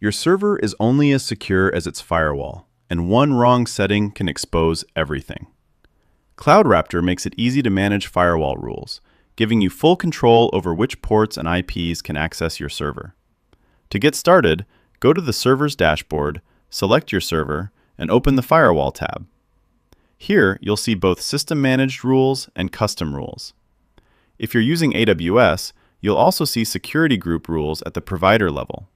Your server is only as secure as its firewall, and one wrong setting can expose everything. CloudRaptor makes it easy to manage firewall rules, giving you full control over which ports and IPs can access your server. To get started, go to the server's dashboard, select your server, and open the Firewall tab. Here, you'll see both system-managed rules and custom rules. If you're using AWS, you'll also see security group rules at the provider level.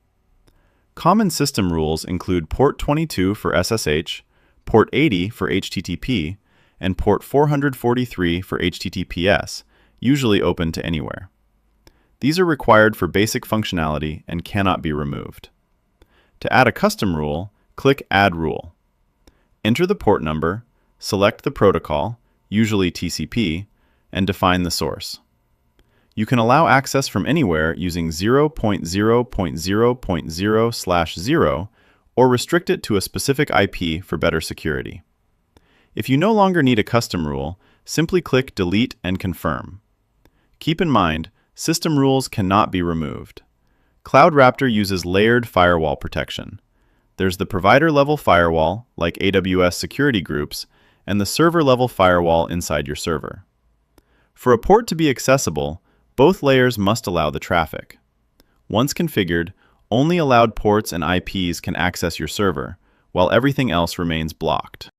Common system rules include port 22 for SSH, port 80 for HTTP, and port 443 for HTTPS, usually open to anywhere. These are required for basic functionality and cannot be removed. To add a custom rule, click Add Rule. Enter the port number, select the protocol, usually TCP, and define the source. You can allow access from anywhere using 0.0.0.0/0 or restrict it to a specific IP for better security. If you no longer need a custom rule, simply click Delete and confirm. Keep in mind, system rules cannot be removed. CloudRaptor uses layered firewall protection. There's the provider-level firewall, like AWS Security Groups, and the server-level firewall inside your server. For a port to be accessible, both layers must allow the traffic. Once configured, only allowed ports and IPs can access your server, while everything else remains blocked.